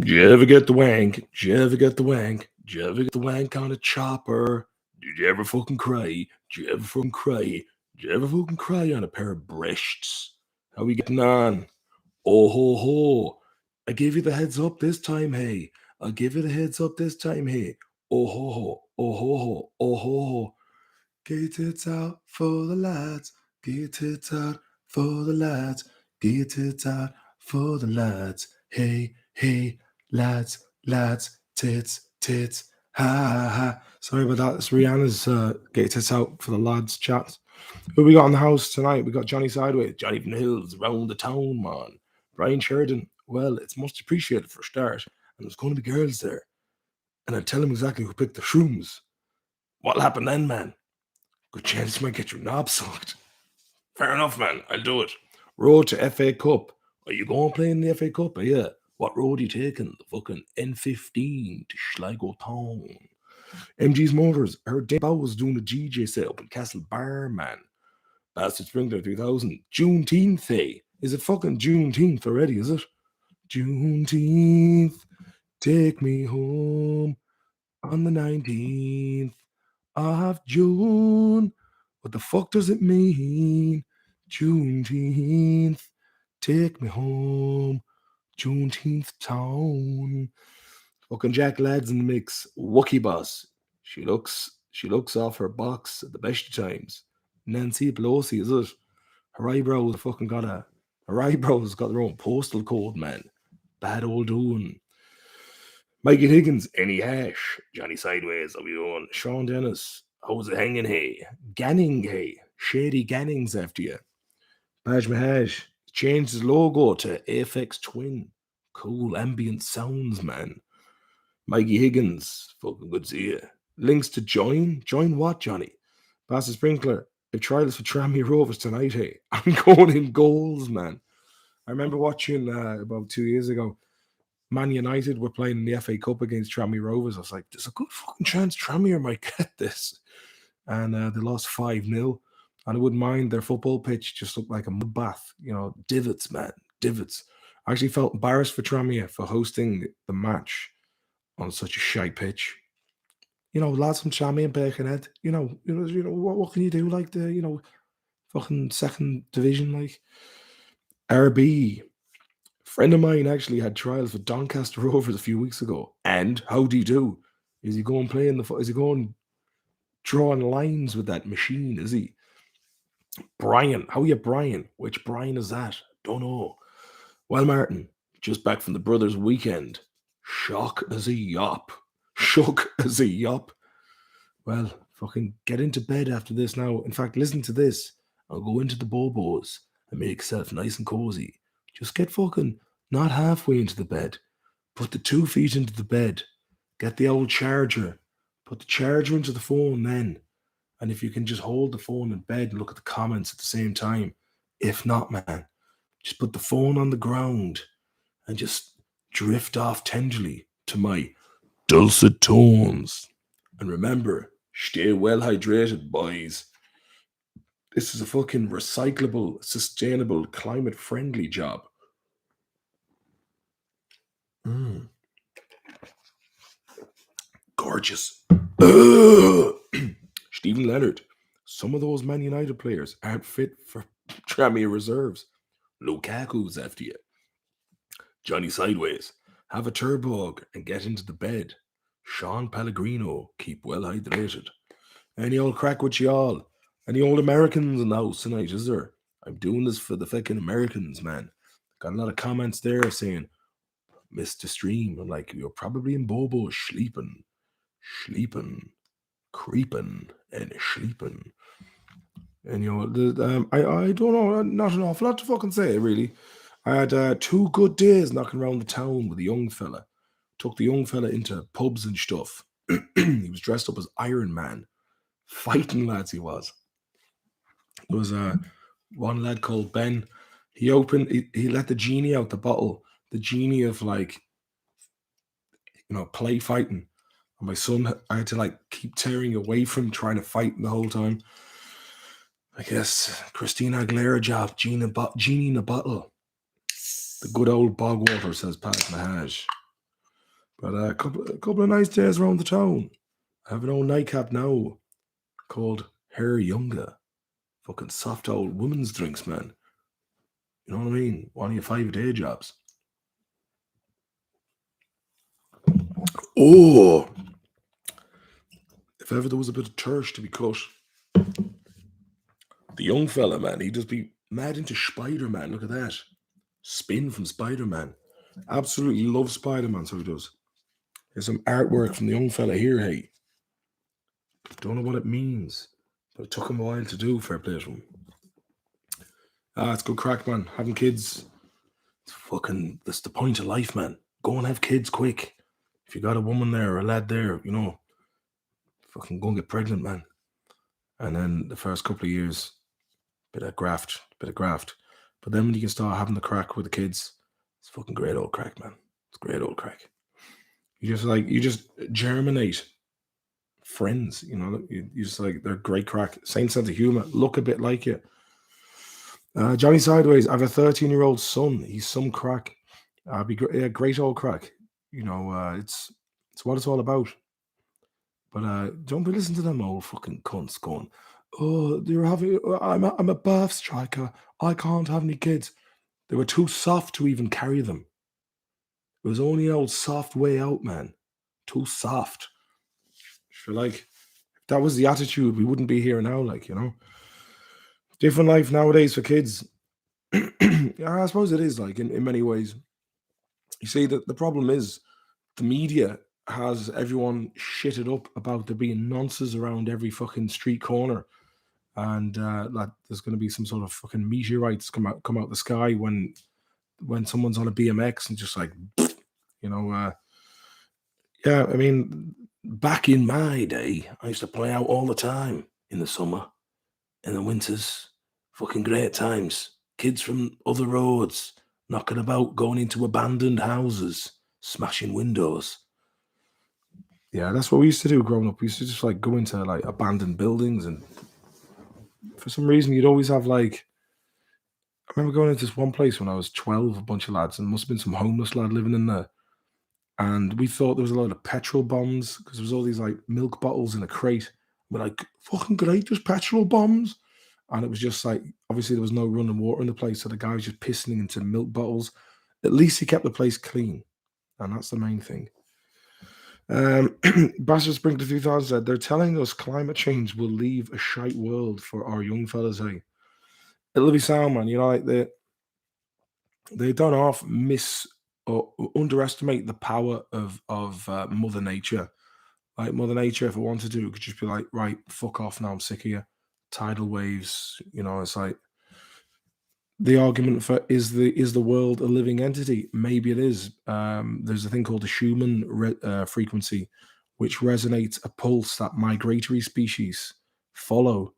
Did you ever get the wank? Did you ever get the wank? Did you ever get the wank on a chopper? Did you ever fucking cry? Did you ever fucking cry? Did you ever fucking cry on a pair of breasts? How we getting on? Oh ho ho! I gave you the heads up this time, hey. I'll give you the heads up this time, hey. Oh ho ho! Oh ho ho! Oh ho ho! Get it out for the lads. Get it out for the lads. Get it out for the lads. Hey, hey, lads, lads, tits, tits, ha, ha, ha. Sorry about that. It's Rihanna's Get It Out for the lads chat. Who we got in the house tonight? We got Johnny Sideways, Johnny from the Hills, round the town, man. Brian Sheridan. Well, it's much appreciated for a start. And there's going to be girls there. And I tell them exactly who picked the shrooms. What'll happen then, man? Good chance you might get your knob sucked. Fair enough, man. I'll do it. Road to FA Cup. Are you going playing the FA Cup? Yeah. What road are you taking? The fucking N15 to Sligo Town. MG's Motors. I heard Dave Bow was doing a GJ set up in Castle Bar, man. Bastard Sprinkler 3000. Juneteenth, eh? Is it fucking Juneteenth already, is it? Juneteenth. Take me home on the 19th of June. What the fuck does it mean? Juneteenth, take me home. Juneteenth town. Fucking Jack Lads in the mix. Wookie Boss. She looks off her box at the best of times. Nancy Pelosi, is it? Her eyebrows fucking her eyebrows got their own postal code, man. Bad old doing. Mikey Higgins, any hash. Johnny Sideways, how we doing? Sean Dennis, how's it hanging, hey? Ganning, hey? Shady Gannings after you. Baj Mahaj changed his logo to AFX Twin. Cool ambient sounds, man. Mikey Higgins, fucking good to see you. Links to join? Join what, Johnny? Pastor Sprinkler, I trials for Tranmere Rovers tonight, hey? I'm going in goals, man. I remember watching about 2 years ago. Man United were playing in the FA Cup against Tranmere Rovers. I was like, there's a good fucking chance Tranmere might get this. And they lost 5-0. And I wouldn't mind their football pitch just looked like a mud bath. You know, divots, man, divots. I actually felt embarrassed for Tranmere for hosting the match on such a shite pitch. You know, lads from Tranmere and Birkenhead, what can you do? Like fucking second division, like RB. Friend of mine actually had trials for Doncaster Rovers a few weeks ago. And how do you do? Is he going playing is he going drawing lines with that machine? Is he? Brian, how are you, Brian? Which Brian is that? Don't know. Well, Martin, just back from the brothers' weekend. Shock as a yop. Shook as a yop. Well, fucking get into bed after this now. In fact, listen to this. I'll go into the Bobos and make yourself nice and cozy. Just get fucking not halfway into the bed. Put the 2 feet into the bed. Get the old charger. Put the charger into the phone then. And if you can just hold the phone in bed and look at the comments at the same time. If not, man, just put the phone on the ground and just drift off tenderly to my dulcet tones. And remember, stay well hydrated, boys. This is a fucking recyclable, sustainable, climate-friendly job. Gorgeous. Stephen Leonard. Some of those Man United players aren't fit for Tranmere reserves. Lukaku's after you. Johnny Sideways. Have a turbog and get into the bed. Sean Pellegrino. Keep well hydrated. Any old crack with y'all? Any old Americans in the house tonight, is there? I'm doing this for the fucking Americans, man. Got a lot of comments there saying, missed the stream. I'm like, you're probably in Bobo sleeping, creeping, and sleeping. And I don't know, not an awful lot to fucking say, really. I had 2 good days knocking around the town with a young fella. Took the young fella into pubs and stuff. He was dressed up as Iron Man. Fighting lads he was. There was one lad called Ben. He let the genie out the bottle. The genie of play fighting. And my son, I had to keep tearing away from him, trying to fight the whole time. I guess Christina Aguilera job, genie in a bottle. The good old bog water, says Pat Mahaj. But a couple of nice days around the town. I have an old nightcap now called Hair Younger. Fucking soft old women's drinks, man. You know what I mean? One of your 5 day jobs. Oh, if ever there was a bit of tursh to be cut, the young fella, man, he'd just be mad into Spider-Man. Look at that. Spin from Spider-Man. Absolutely loves Spider-Man, so he does. There's some artwork from the young fella here, hey. Don't know what it means, but it took him a while to do. Fair play to him. It's good crack, man. Having kids, that's the point of life, man. Go and have kids quick. If you got a woman there or a lad there, fucking go and get pregnant, man. And then the first couple of years, bit of graft. But then when you can start having the crack with the kids, it's fucking great old crack, man. It's great old crack. You just germinate friends, you just they're great crack. Same sense of humor, look a bit like you. Johnny Sideways, I have a 13-year-old son. He's some crack. Great old crack. It's what it's all about. But don't be listening to them old fucking cunts going, oh, I'm a birth striker. I can't have any kids. They were too soft to even carry them. It was only old soft way out, man. Too soft. If that was the attitude, we wouldn't be here now, Different life nowadays for kids. I suppose it is, in many ways. You see, that the problem is the media has everyone shitted up about there being nonsense around every fucking street corner. And there's going to be some sort of fucking meteorites come out the sky when someone's on a BMX and just yeah, I mean, back in my day, I used to play out all the time in the summer, in the winters. Fucking great times. Kids from other roads knocking about, going into abandoned houses, smashing windows. Yeah, that's what we used to do growing up. We used to just go into abandoned buildings, and for some reason you'd always have I remember going into this one place when I was 12, a bunch of lads, and must have been some homeless lad living in there. And we thought there was a lot of petrol bombs because there was all these milk bottles in a crate. We're like, fucking great, there's petrol bombs. And it was just obviously there was no running water in the place. So the guy was just pissing into milk bottles. At least he kept the place clean. And that's the main thing. Bastard Sprinkler 2000 said, they're telling us climate change will leave a shite world for our young fellas, hey. It'll be sound, man. They don't half miss or underestimate the power of Mother Nature. Mother Nature, if it wanted to, it could just be like, right, fuck off now, I'm sick of you. Tidal waves, it's the argument for is the world a living entity? Maybe it is. There's a thing called the Schumann frequency, which resonates a pulse that migratory species follow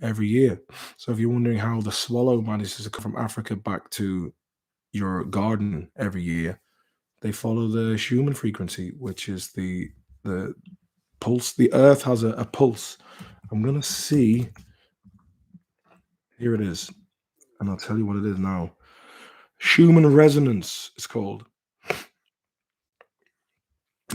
every year. So if you're wondering how the swallow manages to come from Africa back to your garden every year, they follow the Schumann frequency, which is the pulse. The Earth has a pulse. I'm gonna see. Here it is, and I'll tell you what it is now. Schumann resonance, it's called.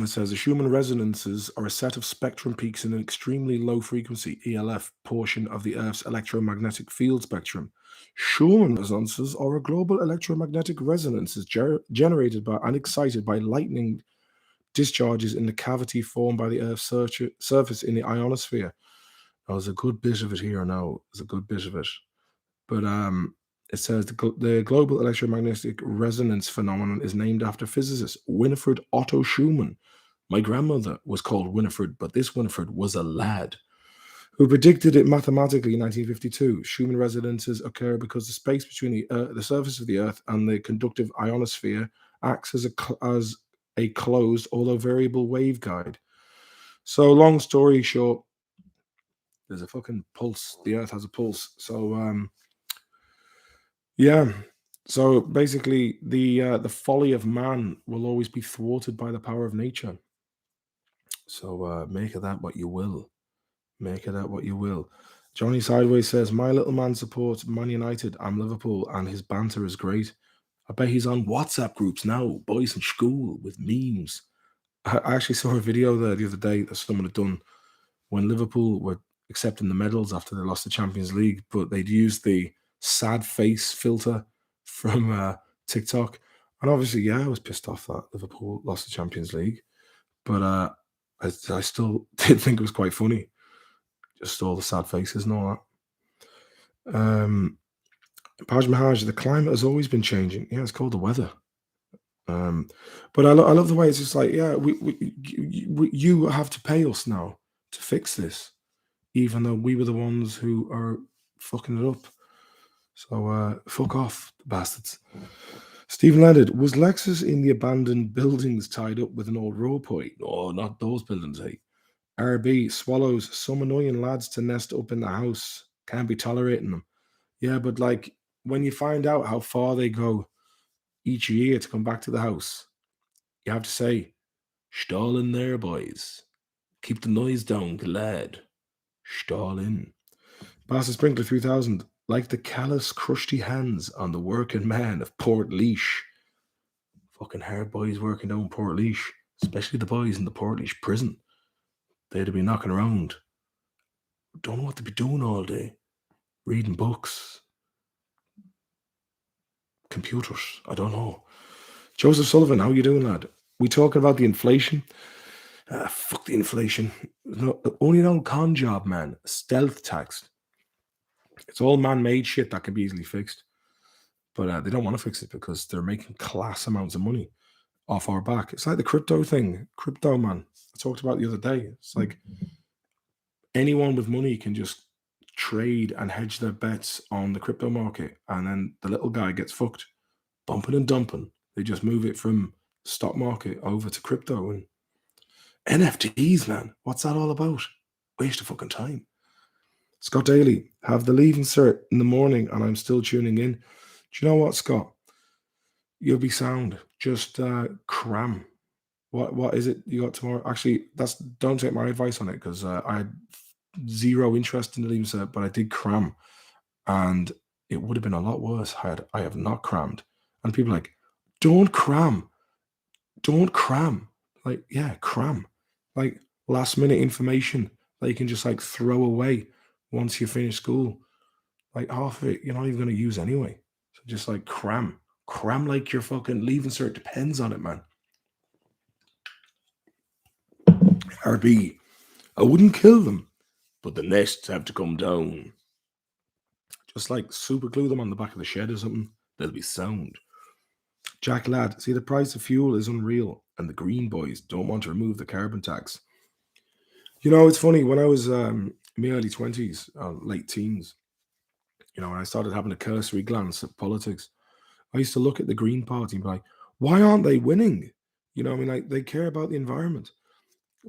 It says the Schumann resonances are a set of spectrum peaks in an extremely low frequency (ELF) portion of the Earth's electromagnetic field spectrum. Schumann resonances are a global electromagnetic resonances generated by and excited by lightning discharges in the cavity formed by the Earth's surface in the ionosphere. Now, there's a good bit of it here now. There's a good bit of it. But it says the global electromagnetic resonance phenomenon is named after physicist Winifred Otto Schumann. My grandmother was called Winifred, but this Winifred was a lad who predicted it mathematically in 1952. Schumann resonances occur because the space between the surface of the Earth and the conductive ionosphere acts as a closed, although variable waveguide. So, long story short, there's a fucking pulse. The Earth has a pulse. So, yeah. So basically, the folly of man will always be thwarted by the power of nature. So make of that what you will. Make of that what you will. Johnny Sideways says, my little man supports Man United. I'm Liverpool, and his banter is great. I bet he's on WhatsApp groups now, boys in school with memes. I actually saw a video there the other day that someone had done when Liverpool were accepting the medals after they lost the Champions League, but they'd used the sad face filter from TikTok. And obviously, yeah, I was pissed off that Liverpool lost the Champions League, but I still did think it was quite funny, just all the sad faces and all that. Paj Mahaj, the climate has always been changing. Yeah, it's called the weather. But I love the way it's just like, yeah, you have to pay us now to fix this, even though we were the ones who are fucking it up. So fuck off, bastards. Stephen Leonard, was Lexus in the abandoned buildings tied up with an old rope point? No, not those buildings, hey. RB swallows some annoying lads to nest up in the house. Can't be tolerating them. Yeah, but like when you find out how far they go each year to come back to the house, you have to say, stall in there, boys. Keep the noise down, lad. Stall in. Bastard Sprinkler 3000, like the callous, crusty hands on the working man of Port Fucking hard boys working down Port especially the boys in the Port prison. They'd be knocking around. Don't know what to be doing all day. Reading books. Computers. I don't know. Joseph Sullivan, how you doing, lad? We talking about the inflation? Fuck the inflation. No, only an old con job, man. Stealth tax. It's all man-made shit that can be easily fixed. But they don't want to fix it because they're making class amounts of money off our back. It's like the crypto thing. Crypto, man. I talked about the other day. It's like anyone with money can just trade and hedge their bets on the crypto market. And then the little guy gets fucked. Bumping and dumping. They just move it from stock market over to crypto. And NFTs, man. What's that all about? Waste of fucking time. Scott Daly, have the leaving cert in the morning and I'm still tuning in. Do you know what, Scott? You'll be sound. Just cram. What is it you got tomorrow? Actually, don't take my advice on it because I had zero interest in the leaving cert, but I did cram, and it would have been a lot worse had I have not crammed. And people are like, don't cram. Like, yeah, cram. Like last minute information that you can just like throw away once you finish school. Like half of it you're not even going to use anyway. So just like cram. Cram like your fucking leaving cert depends on it, man. RB, I wouldn't kill them, but the nests have to come down. Just like super glue them on the back of the shed or something. They'll be sound. Jack Ladd, see, the price of fuel is unreal, and the Green Boys don't want to remove the carbon tax. You know, it's funny, when I was in my early 20s, late teens, you know, when I started having a cursory glance at politics, I used to look at the Green Party and be like, why aren't they winning? You know, I mean, like, they care about the environment.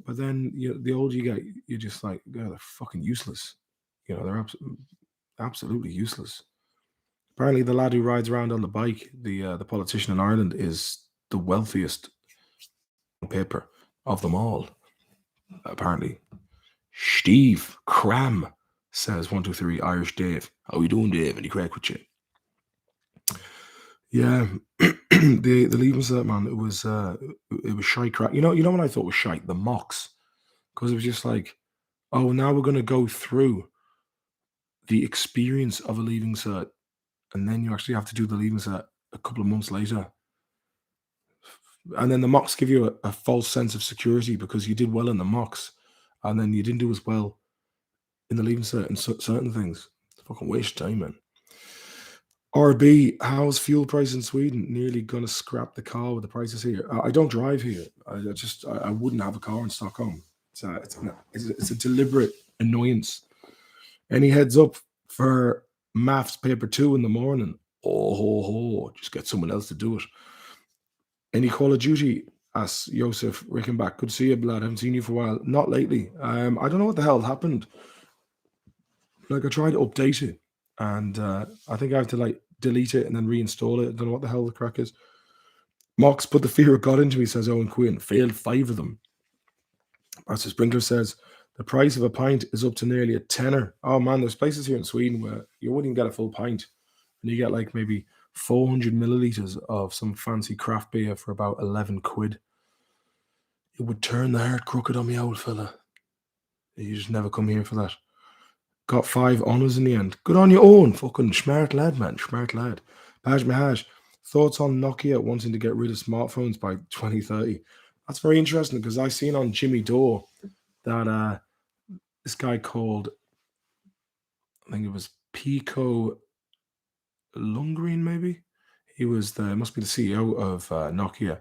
But then, the older you get, you're just like, yeah, they're fucking useless. You know, they're absolutely useless. Apparently, the lad who rides around on the bike, the politician in Ireland, is the wealthiest paper of them all. Apparently, Steve Cram says 123 Irish Dave. How you doing, Dave? Any crack with you? Yeah, the leaving cert, man. It was shy crap. You know what I thought was shite? The mocks, because it was just like, oh, now we're going to go through the experience of a leaving cert, and then you actually have to do the leaving cert a couple of months later. And then the mocks give you a false sense of security because you did well in the mocks, and then you didn't do as well in the leaving cert and certain things. It's a fucking waste of time, man. RB, how's fuel price in Sweden? Nearly gonna scrap the car with the prices here. I don't drive here. I wouldn't have a car in Stockholm. It's a deliberate annoyance. Any heads up for maths paper 2 in the morning? Oh ho ho! Just get someone else to do it. Any Call of Duty? Asks Joseph Rickenbach. Good to see you, blood. Haven't seen you for a while. Not lately. I don't know what the hell happened. Like I tried to update it, and I think I have to like delete it and then reinstall it. I don't know what the hell the crack is. Mox put the fear of God into me, says Owen Quinn. Failed 5 of them. Pastor Sprinkler says the price of a pint is up to nearly a tenner. Oh man, there's places here in Sweden where you wouldn't even get a full pint, and you get like maybe 400 milliliters of some fancy craft beer for about 11 quid. It would turn the heart crooked on me, old fella. You just never come here for that. Got 5 honours in the end. Good on your own. Fucking smart lad, man. Smart lad. Baj Mahaj. Thoughts on Nokia wanting to get rid of smartphones by 2030? That's very interesting because I seen on Jimmy Dore that this guy called, I think it was Pico Lundgren, maybe. He was must be the CEO of Nokia,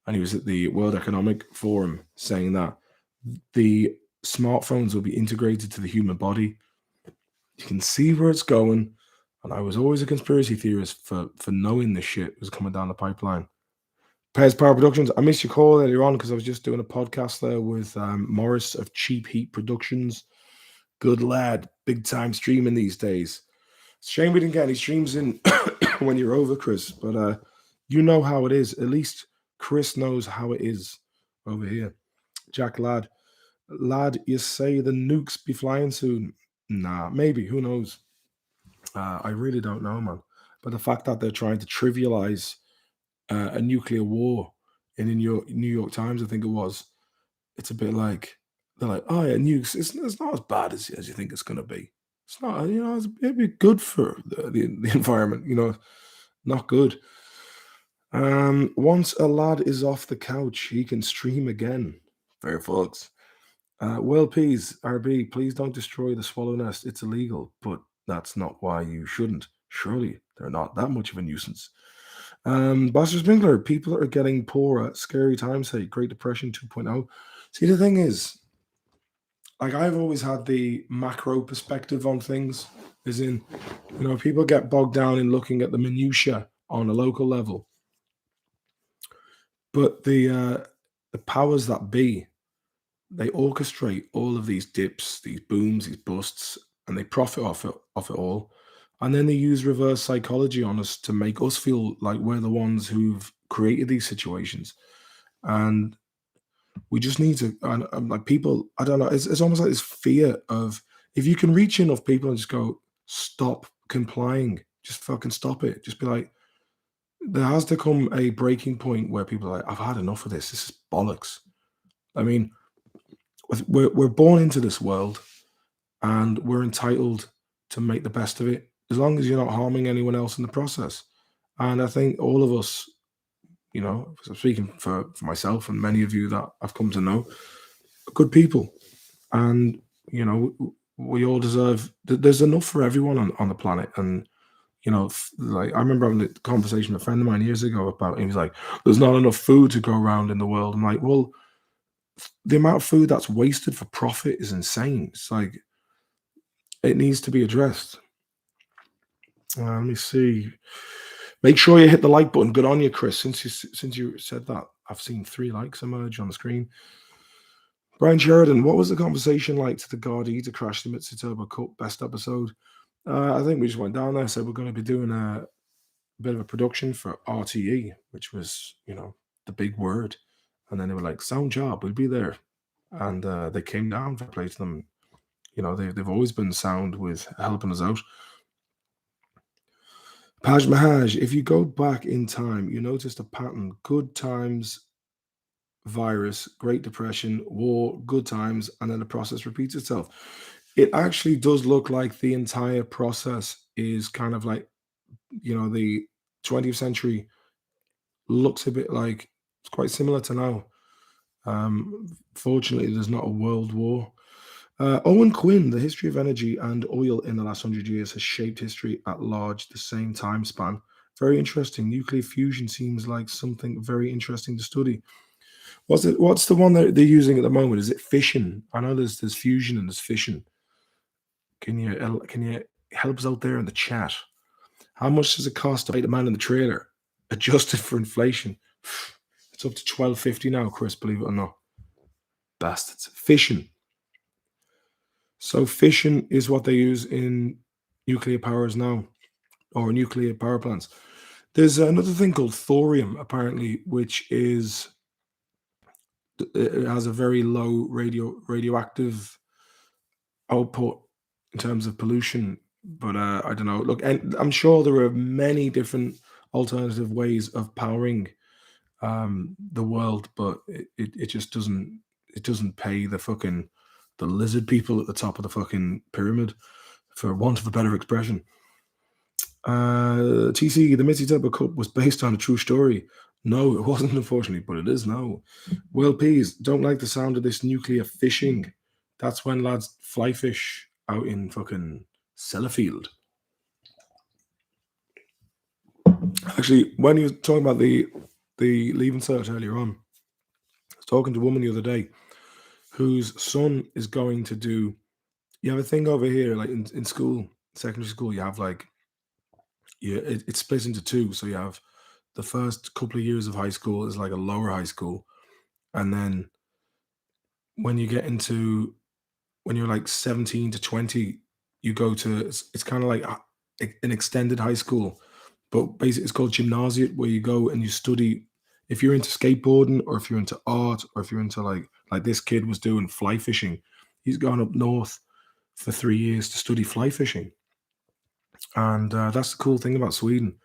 and he was at the World Economic Forum saying that the smartphones will be integrated to the human body. You can see where it's going, and I was always a conspiracy theorist for knowing this shit was coming down the pipeline. Pairs Power Productions. I missed your call earlier on because I was just doing a podcast there with Morris of Cheap Heat Productions. Good lad, big time streaming these days. Shame we didn't get any streams in when you're over, Chris. But you know how it is. At least Chris knows how it is over here. Jack lad, you say the nukes be flying soon? Nah, maybe. Who knows? I really don't know, man. But the fact that they're trying to trivialize a nuclear war in the New York Times, I think it was, it's a bit like they're like, oh yeah, nukes. It's not as bad as you think it's going to be. It's not, it'd be good for the environment, not good. Once a lad is off the couch, he can stream again. Fair folks. Well, Peas, RB, please don't destroy the swallow nest. It's illegal, but that's not why you shouldn't. Surely they're not that much of a nuisance. Buster Sprinkler, people are getting poorer. Scary times, say Great Depression 2.0. See, the thing is, like I've always had the macro perspective on things, as in, people get bogged down in looking at the minutiae on a local level. But the powers that be, they orchestrate all of these dips, these booms, these busts, and they profit off it all. And then they use reverse psychology on us to make us feel like we're the ones who've created these situations. And we just need to, and like people, I don't know, it's almost like this fear of if you can reach enough people and just go, stop complying, just fucking stop it. Just be like, there has to come a breaking point where people are like, I've had enough of this. This is bollocks. I mean, we're born into this world and we're entitled to make the best of it as long as you're not harming anyone else in the process. And I think all of us, speaking for myself and many of you that I've come to know, are good people. And, we all deserve, there's enough for everyone on the planet. And, like I remember having a conversation with a friend of mine years ago about, he was like, there's not enough food to go around in the world. I'm like, well, the amount of food that's wasted for profit is insane. It's like, it needs to be addressed. Let me see. Make sure you hit the like button. Good on you, Chris. Since you said that, I've seen 3 likes emerge on the screen. Brian Sheridan, what was the conversation like to the Gardaí to crash the Mitsu Turbo Cup best episode? I think we just went down there, said we're going to be doing a bit of a production for RTE, which was, the big word. And then they were like, sound job, we'll be there. And they came down for play to them. They've always been sound with helping us out. Paj Mahaj, if you go back in time, you noticed a pattern. Good times, virus, Great Depression, war, good times, and then the process repeats itself. It actually does look like the entire process is kind of like, the 20th century looks a bit like it's quite similar to now. Fortunately, there's not a world war. Owen Quinn, the history of energy and oil in the last 100 years has shaped history at large the same time span. Very interesting. Nuclear fusion seems like something very interesting to study. What's the one that they're using at the moment? Is it fission? I know there's fusion and there's fission. Can you help us out there in the chat? How much does it cost to buy the man in the trailer, adjusted for inflation? It's up to $12.50 now, Chris. Believe it or not, bastards. Fission. So fission is what they use in nuclear powers now, or nuclear power plants. There's another thing called thorium, apparently, which it has a very low radioactive output in terms of pollution. But I don't know. Look, and I'm sure there are many different alternative ways of powering the world, but it just doesn't pay the lizard people at the top of the fucking pyramid, for want of a better expression. TC, the Mitzi Tepper Cup was based on a true story. No, it wasn't, unfortunately, but it is now. Will Peas, don't like the sound of this nuclear fishing. That's when lads fly fish out in fucking Sellafield. Actually, when you were talking about the leaving cert earlier on, I was talking to a woman the other day whose son is going to do. You have a thing over here, like in school, secondary school, you have like, yeah, it's split into two. So you have the first couple of years of high school is like a lower high school, and then when you get into when you're like 17 to 20, you go to it's kind of like an extended high school, but basically it's called gymnasium, where you go and you study. If you're into skateboarding, or if you're into art, or if you're into like this kid was doing fly fishing, he's gone up north for 3 years to study fly fishing. And that's the cool thing about Sweden.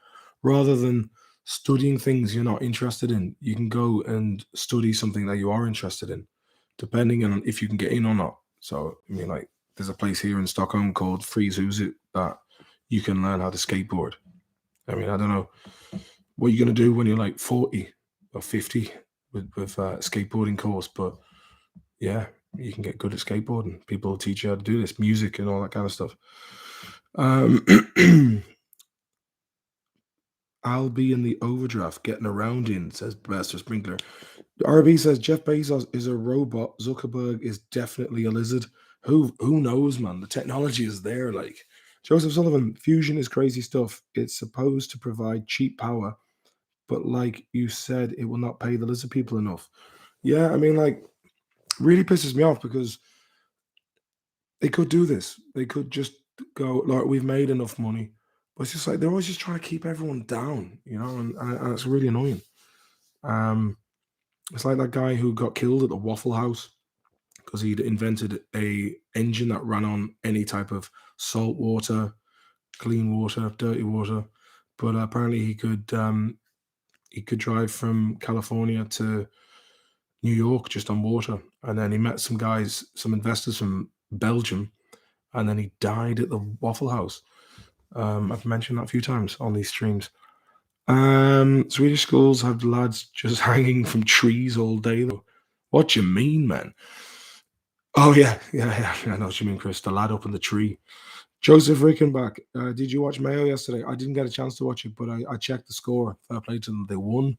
Rather than studying things you're not interested in, you can go and study something that you are interested in, depending on if you can get in or not. So, I mean, like, there's a place here in Stockholm called Fryshuset that you can learn how to skateboard. I mean, I don't know what you're going to do when you're like 40 or 50 with a skateboarding course, but yeah, you can get good at skateboarding. People will teach you how to do this, music and all that kind of stuff. I'll be in the overdraft getting around in, says Master Sprinkler. RB says Jeff Bezos is a robot. Zuckerberg is definitely a lizard. Who knows, man? The technology is there. Like Joseph Sullivan, fusion is crazy stuff. It's supposed to provide cheap power, but like you said, it will not pay the lizard people enough. Yeah, I mean, like, really pisses me off because they could do this. They could just go, like, we've made enough money. But it's just like they're always just trying to keep everyone down, and it's really annoying. Um, it's like that guy who got killed at the Waffle House because he'd invented a engine that ran on any type of salt water, clean water, dirty water. But apparently he could drive from California to New York just on water. And then he met some investors from Belgium, and then he died at the Waffle House. I've mentioned that a few times on these streams. Swedish schools have lads just hanging from trees all day, though. What do you mean, man? Oh yeah. I know what you mean, Chris. The lad up in the tree. Joseph Rickenbach. Did you watch Mayo yesterday? I didn't get a chance to watch it, but I checked the score. Fair play to them. They won.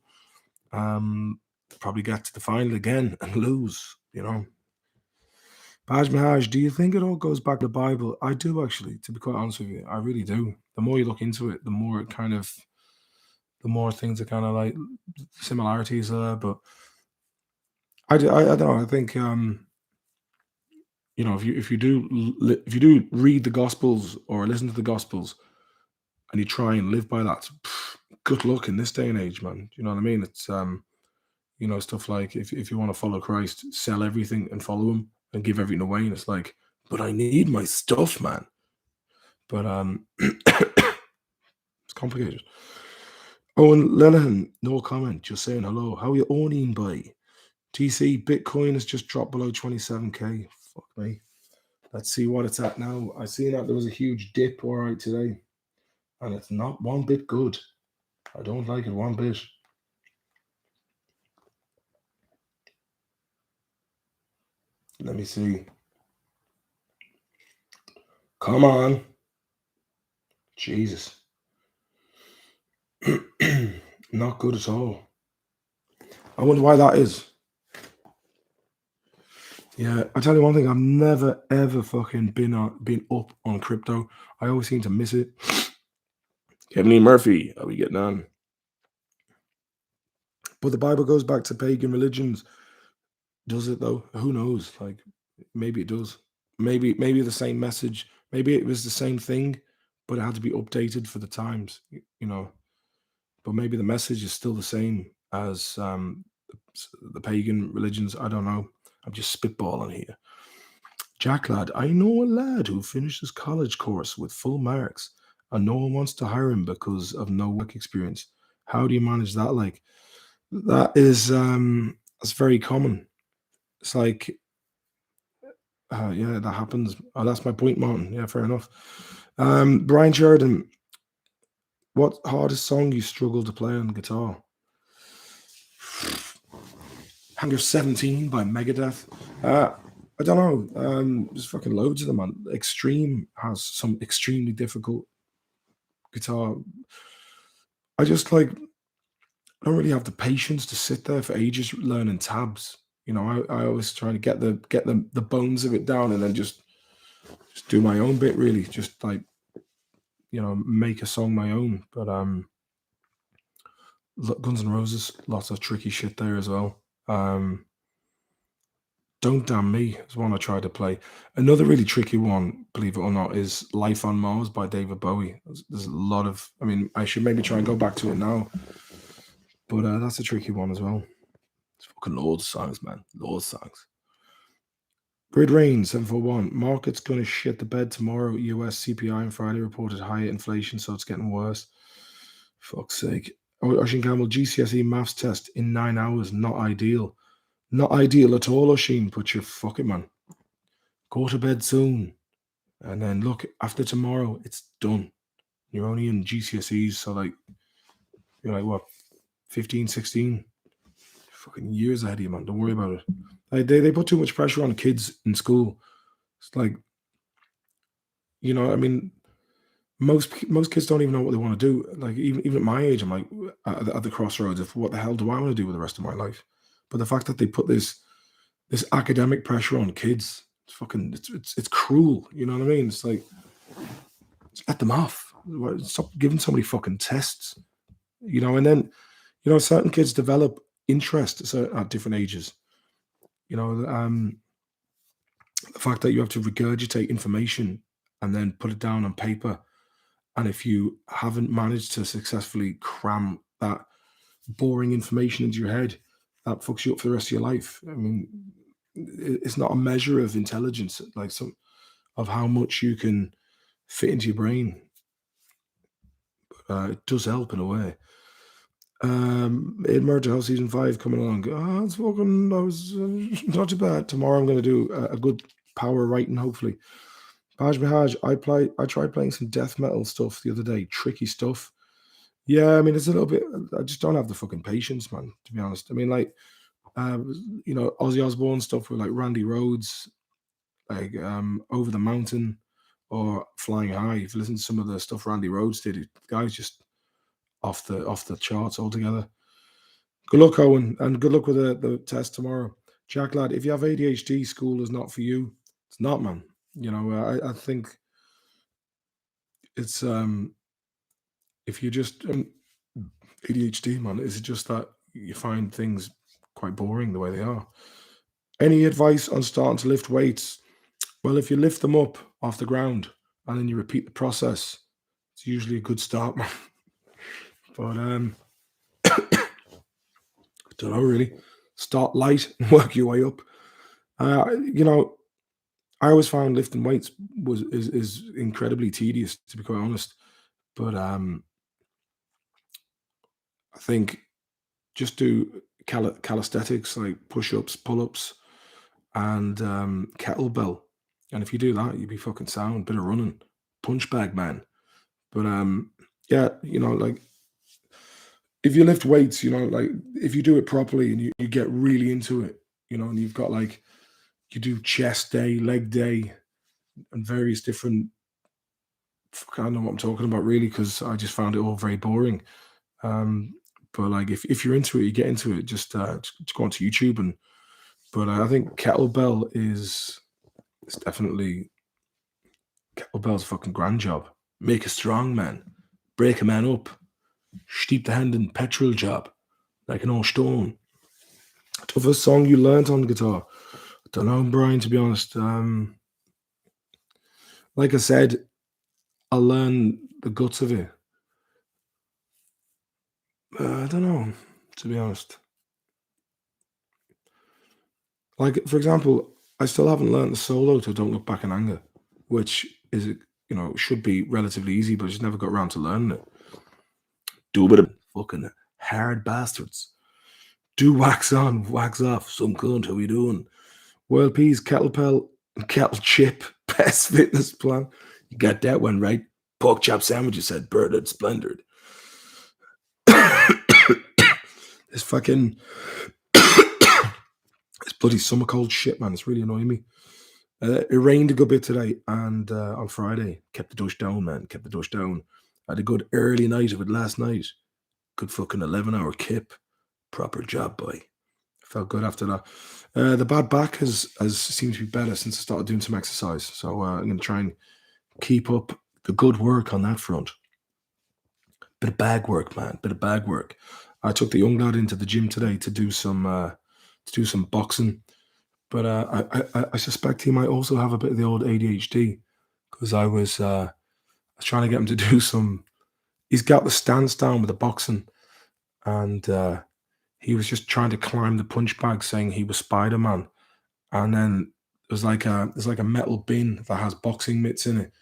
Probably get to the final again and lose. Baj Mahaj, do you think it all goes back to the Bible? I do, actually, to be quite honest with you. I really do. The more you look into it, the more things are kind of like similarities there. But I don't know. I think if you do read the Gospels or listen to the Gospels and you try and live by that, good luck in this day and age, man. Do you know what I mean? It's stuff like if you want to follow Christ, sell everything and follow him and give everything away. And it's like, but I need my stuff, man. But it's complicated. Owen Lenihan, no comment, just saying hello. How are you owning by? TC, Bitcoin has just dropped below 27k. Fuck me. Let's see what it's at now. I seen that there was a huge dip all right today, and it's not one bit good. I don't like it one bit. Let me see. Come on. Jesus. Not good at all. I wonder why that is. Yeah, I tell you one thing, I've never ever fucking been up on crypto. I always seem to miss it. Kevin Lee Murphy, how are we getting on? But the Bible goes back to pagan religions. Does it though? Who knows? Like, maybe it does. Maybe the same message. Maybe it was the same thing, but it had to be updated for the times. But maybe the message is still the same as the pagan religions. I don't know. I'm just spitballing here. Jack lad, I know a lad who finished his college course with full marks, and no one wants to hire him because of no work experience. How do you manage that? Like, that's very common. It's like, yeah, that happens. Oh, that's my point, Martin. Yeah, fair enough. Brian Sheridan, what hardest song you struggle to play on guitar? Hangar 17 by Megadeth. I don't know. There's fucking loads of them, man. Extreme has some extremely difficult guitar. I just like, I don't really have the patience to sit there for ages learning tabs. I always try to get the bones of it down and then just do my own bit really. Just like, make a song my own. But Guns N' Roses, lots of tricky shit there as well. Don't Damn Me is one I tried to play. Another really tricky one, believe it or not, is Life on Mars by David Bowie. There's a lot of, I mean, I should maybe try and go back to it now, but that's a tricky one as well. It's fucking loads of songs, man. Loads of songs. Grid Rain 741. Market's gonna shit the bed tomorrow. US CPI on Friday reported higher inflation, so it's getting worse. Fuck's sake. Ocean Campbell, GCSE maths test in 9 hours. Not ideal. Not ideal at all, Oisin, but you're fucking man. Go to bed soon. And then look, after tomorrow, it's done. You're only in GCSEs, so like, you're like, what, 15, 16? Fucking years ahead of you, man. Don't worry about it. Like, they put too much pressure on kids in school. It's like, I mean, most kids don't even know what they want to do. Like, even at my age, I'm like, at the crossroads of what the hell do I want to do with the rest of my life? But the fact that they put this academic pressure on kids, it's cruel. You know what I mean? It's like, just let them off. Stop giving somebody fucking tests. And then certain kids develop interest at different ages. The fact that you have to regurgitate information and then put it down on paper, and if you haven't managed to successfully cram that boring information into your head, that fucks you up for the rest of your life. I mean, it's not a measure of intelligence, like some of how much you can fit into your brain. It does help in a way. In Murder House season 5 coming along. It's fucking. I was not too bad. Tomorrow I'm going to do a good power writing, hopefully. Baj Mahaj, I tried playing some death metal stuff the other day. Tricky stuff. Yeah, I mean it's a little bit. I just don't have the fucking patience, man. To be honest, I mean like, Ozzy Osbourne stuff with like Randy Rhoads, like Over the Mountain or Flying High. If you listen to some of the stuff Randy Rhoads did, the guy's just off the charts altogether. Good luck, Owen, and good luck with the test tomorrow. Jack lad, if you have ADHD, school is not for you. It's not, man. I think it's if you just ADHD, man, is it just that you find things quite boring the way they are? Any advice on starting to lift weights? Well, if you lift them up off the ground and then you repeat the process, it's usually a good start, man. But don't know really. Start light and work your way up. I always found lifting weights is incredibly tedious, to be quite honest. But I think just do calisthenics like push-ups, pull-ups, and kettlebell. And if you do that, you'd be fucking sound. Bit of running, punch bag man. But yeah, like if you lift weights, like if you do it properly and you get really into it, and you've got like you do chest day, leg day, and various different. Fuck, I don't know what I'm talking about really because I just found it all very boring. But like if you're into it, you get into it. Just go onto YouTube and. But I think kettlebell is it's definitely kettlebell's a fucking grand job. Make a strong man, break a man up, steep the hand in petrol job, like an old stone. Toughest song you learnt on guitar? I don't know, Brian. To be honest, like I said, I learned the guts of it. I don't know, to be honest. Like for example, I still haven't learned the solo to "Don't Look Back in Anger," which is should be relatively easy, but I just never got around to learning it. Do a bit of fucking hard bastards. Do wax on, wax off. Some cunt, how we doing? World Peas, Kettlebell, and Kettle Chip. Best fitness plan. You got that one right. Pork chop sandwiches said Birded Splendid. This fucking this bloody summer cold shit, man. It's really annoying me. It rained a good bit today, and on Friday, kept the dust down, man. Kept the dust down. Had a good early night of it last night. Good fucking 11-hour kip. Proper job, boy. Felt good after that. The bad back has seemed to be better since I started doing some exercise. So I'm going to try and keep up the good work on that front. Bit of bag work, man. Bit of bag work. I took the young lad into the gym today to do some boxing, but I suspect he might also have a bit of the old ADHD because I was trying to get him to do some. He's got the stance down with the boxing, and he was just trying to climb the punch bag, saying he was Spider Man. And then there's like a metal bin that has boxing mitts in it,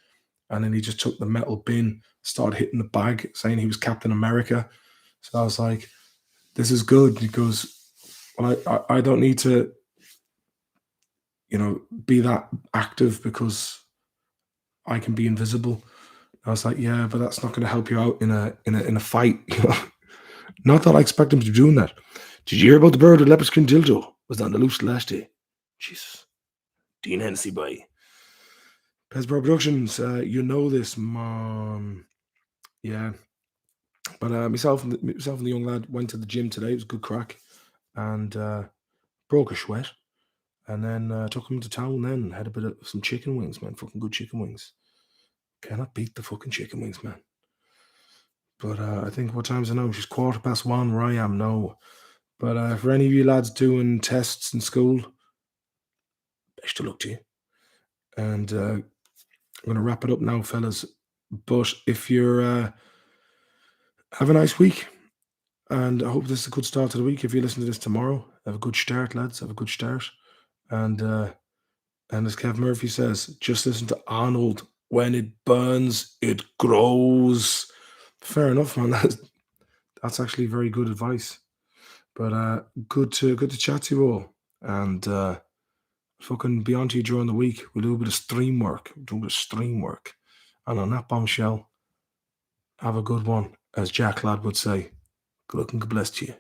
and then he just took the metal bin, started hitting the bag, saying he was Captain America. So I was like, "This is good." He goes, "Well, I don't need to, be that active because I can be invisible." I was like, "Yeah, but that's not going to help you out in a fight." Not that I expect him to be doing that. Did you hear about the bird with leopard skin dildo? Was on the loose last day. Jesus. Dean Hennessy, boy. Pesbro Productions, you know this, mom. Yeah. But myself and the young lad went to the gym today. It was a good crack. And broke a sweat. And then took him to town then. Had a bit of some chicken wings, man. Fucking good chicken wings. Cannot beat the fucking chicken wings, man. But I think what time's it now? She's 1:15 where I am now. But for any of you lads doing tests in school, best of luck to you. And I'm going to wrap it up now, fellas. But if you're have a nice week, and I hope this is a good start to the week. If you listen to this tomorrow, have a good start, lads. Have a good start. And as Kev Murphy says, just listen to Arnold. When it burns, it grows. Fair enough, man. That's actually very good advice. But good to chat to you all. And fucking be on to you during the week. We'll do a bit of stream work. And on that bombshell, have a good one, as Jack Ladd would say. Good luck and God bless to you.